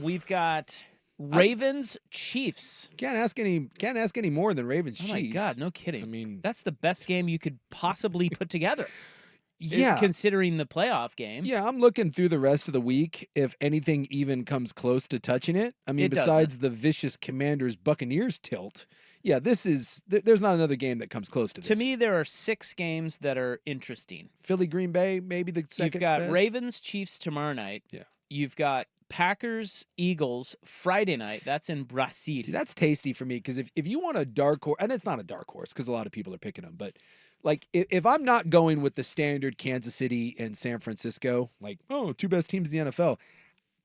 We've got Ravens Chiefs. Can't ask any more than Ravens Chiefs. Oh my God, no kidding. I mean, that's the best game you could possibly put together. Yeah. Considering the playoff game. Yeah, I'm looking through the rest of the week if anything even comes close to touching it. I mean, besides the vicious Commanders-Buccaneers tilt, yeah, there's not another game that comes close to this. To me, there are 6 games that are interesting. Philly, Green Bay, maybe the second You've got best. Ravens, Chiefs tomorrow night. Yeah. You've got Packers, Eagles Friday night. That's in Brazil. See, that's tasty for me because if you want a dark horse, and it's not a dark horse because a lot of people are picking them, but like if I'm not going with the standard Kansas City and San Francisco, like, oh, 2 best teams in the NFL,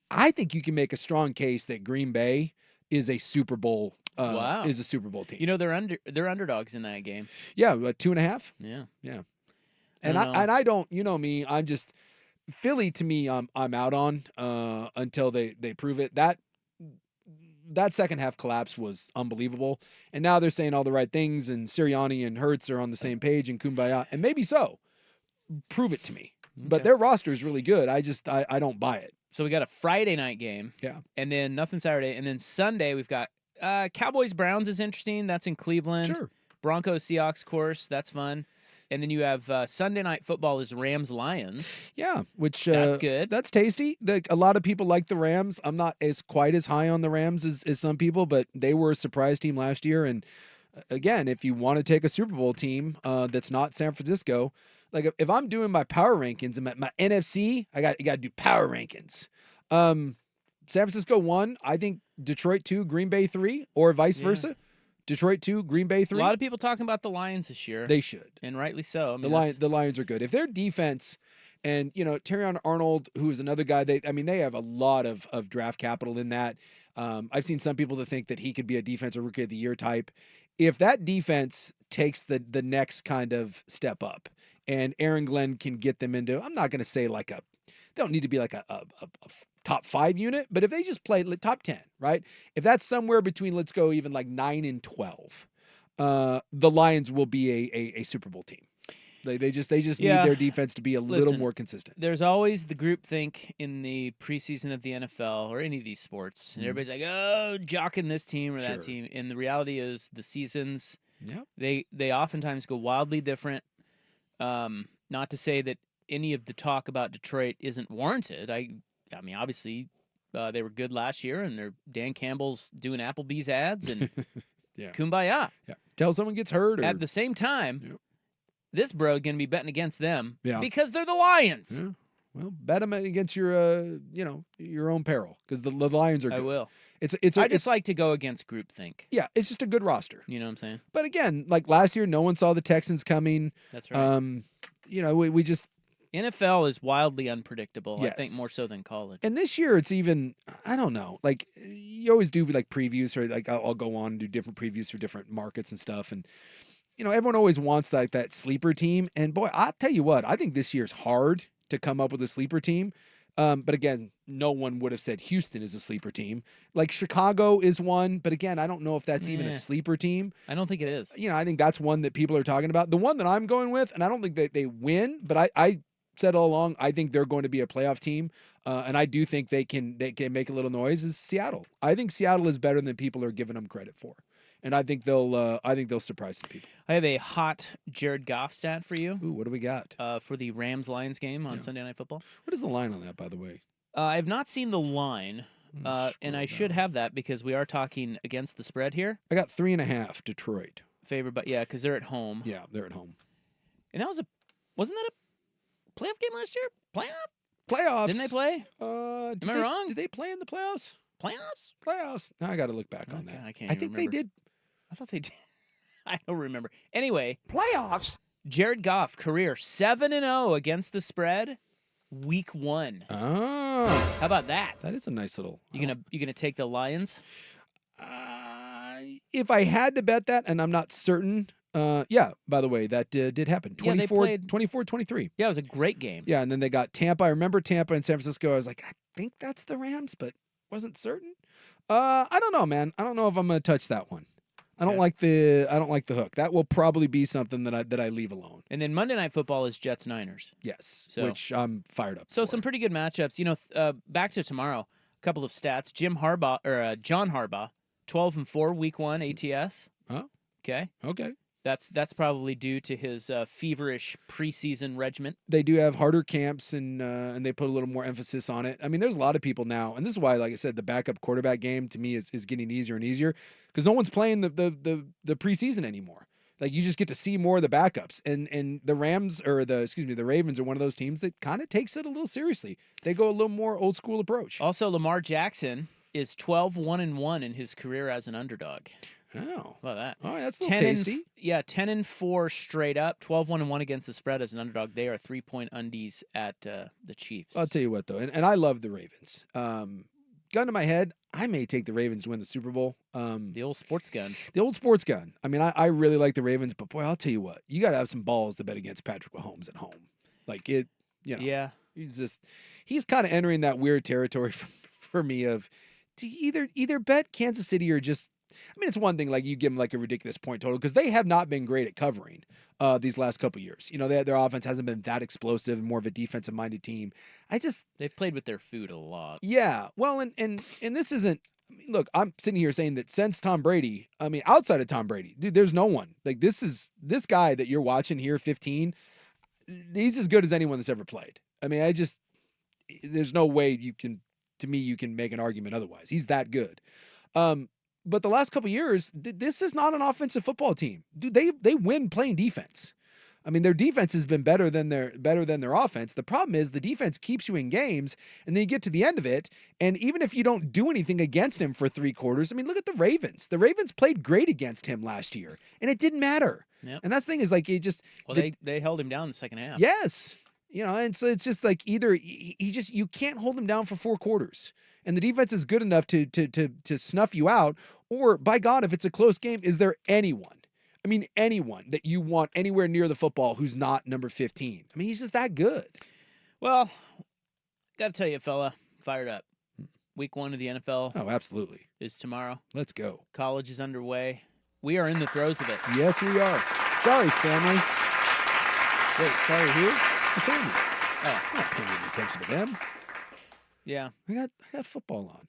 I think you can make a strong case that Green Bay is a Super Bowl is a Super Bowl team. You know, they're underdogs in that game. Yeah, 2.5. Yeah. And I don't, you know me, I'm just Philly to me, I'm out on until they prove it. That second half collapse was unbelievable. And now they're saying all the right things, and Sirianni and Hurts are on the same page, and Kumbaya, and maybe so. Prove it to me. Okay. But their roster is really good. I don't buy it. So we got a Friday night game. Yeah. And then nothing Saturday. And then Sunday we've got Cowboys Browns is interesting. That's in Cleveland. Sure. Broncos Seahawks, of course. That's fun. And then you have Sunday Night Football is Rams-Lions. Yeah, which that's good. That's tasty. A lot of people like the Rams. I'm not quite as high on the Rams as some people, but they were a surprise team last year. And again, if you want to take a Super Bowl team that's not San Francisco, like if I'm doing my power rankings and my NFC, you got to do power rankings. San Francisco 1, I think Detroit 2, Green Bay 3, or vice versa. Detroit 2, Green Bay 3. A lot of people talking about the Lions this year. They should. And rightly so. I mean, the Lions are good. If their defense and, you know, Terrion Arnold, who is another guy, they have a lot of draft capital in that. I've seen some people that think that he could be a defensive rookie of the year type. If that defense takes the next kind of step up and Aaron Glenn can get them into, I'm not going to say they don't need to be like a top 5 unit, but if they just play top 10, right? If that's somewhere between, let's go even like 9 and 12, the Lions will be a Super Bowl team. They just need their defense to be a little more consistent. There's always the groupthink in the preseason of the NFL or any of these sports, and everybody's like, "Oh, jocking this team or that team." And the reality is, the seasons, they oftentimes go wildly different. Not to say that any of the talk about Detroit isn't warranted. I mean, obviously, they were good last year, and Dan Campbell's doing Applebee's ads and kumbaya. Yeah, till someone gets hurt. At the same time, this bro going to be betting against them because they're the Lions. Yeah. Well, bet them against your own peril because the Lions are good. I will. I just like to go against groupthink. Yeah, it's just a good roster. You know what I'm saying? But again, like last year, no one saw the Texans coming. That's right. We just. NFL is wildly unpredictable, I think more so than college. And this year it's even, I don't know, like you always do like previews or like I'll go on and do different previews for different markets and stuff. And, you know, everyone always wants that sleeper team. And boy, I'll tell you what, I think this year's hard to come up with a sleeper team. But again, no one would have said Houston is a sleeper team. Like Chicago is one, but again, I don't know if that's even a sleeper team. I don't think it is. You know, I think that's one that people are talking about. The one that I'm going with, and I don't think that they win, but I said all along, I think they're going to be a playoff team, and I do think they can make a little noise. Is Seattle? I think Seattle is better than people are giving them credit for, and I think they'll surprise some people. I have a hot Jared Goff stat for you. Ooh, what do we got for the Rams-Lions game on Sunday Night Football? What is the line on that, by the way? I have not seen the line, and I should have that because we are talking against the spread here. I got 3.5 Detroit favored, but because they're at home. Yeah, they're at home, and wasn't that a playoff game last year? Playoffs. Didn't they play? Am I wrong? Did they play in the playoffs? Playoffs? Now I got to look back on that. I can't. I think remember. they did. I thought they did. I don't remember. Anyway, playoffs. Jared Goff career 7-0 against the spread, week 1. Oh, how about that? That is a nice little. You gonna take the Lions? If I had to bet that, and I'm not certain. Yeah, by the way, that did happen. 24-23. Yeah, it was a great game. Yeah, and then they got Tampa. I remember Tampa and San Francisco. I was like, I think that's the Rams, but wasn't certain. I don't know, man. I don't know if I'm going to touch that one. I don't like the hook. That will probably be something that I leave alone. And then Monday Night Football is Jets-Niners. Yes, which I'm fired up So for. some pretty good matchups. You know, back to tomorrow. couple of stats. John Harbaugh, 12-4 week 1 ATS. Oh, okay. Okay. That's probably due to his feverish preseason regimen. They do have harder camps, and they put a little more emphasis on it. I mean, there's a lot of people now, and this is why, like I said, the backup quarterback game to me is getting easier and easier because no one's playing the preseason anymore. Like you just get to see more of the backups, and the Ravens are one of those teams that kind of takes it a little seriously. They go a little more old school approach. Also, Lamar Jackson is 12-1-1 in his career as an underdog. Oh, well, that. Oh, that's a little tasty. 10-4 straight up, 12-1-1 against the spread as an underdog. They are 3-point undies at the Chiefs. I'll tell you what though, and I love the Ravens. Gun to my head, I may take the Ravens to win the Super Bowl. The old sports gun. The old sports gun. I mean, I really like the Ravens, but boy, I'll tell you what, you got to have some balls to bet against Patrick Mahomes at home. Like it, Yeah. He's kind of entering that weird territory for me of to either bet Kansas City or just. I mean, it's one thing like you give them like a ridiculous point total because they have not been great at covering these last couple years. Their offense hasn't been that explosive and more of a defensive minded team. They've played with their food a lot. Yeah. Well, and this isn't. I mean, look, I'm sitting here saying that since Tom Brady, I mean, outside of Tom Brady, dude, there's no one like this guy that you're watching here, 15. He's as good as anyone that's ever played. I mean, there's no way you can make an argument otherwise. He's that good. But the last couple of years, this is not an offensive football team. Dude, they win playing defense. I mean, their defense has been better than their offense. The problem is the defense keeps you in games, and then you get to the end of it, and even if you don't do anything against him for 3 quarters, I mean, look at the Ravens. The Ravens played great against him last year, and it didn't matter. Yep. And that's the thing is like it just they held him down in the second half. Yes. And so it's just like either you can't hold him down for 4 quarters. And the defense is good enough to snuff you out, or by God, if it's a close game, is there anyone that you want anywhere near the football who's not number 15? I mean, he's just that good. Well, got to tell you, fella, fired up. Week 1 of the NFL. Oh, absolutely. Is tomorrow. Let's go. College is underway. We are in the throes of it. Yes, we are. Sorry, family. Wait, sorry, who? The family. Oh. I'm not paying any attention to them. Yeah. I got football on.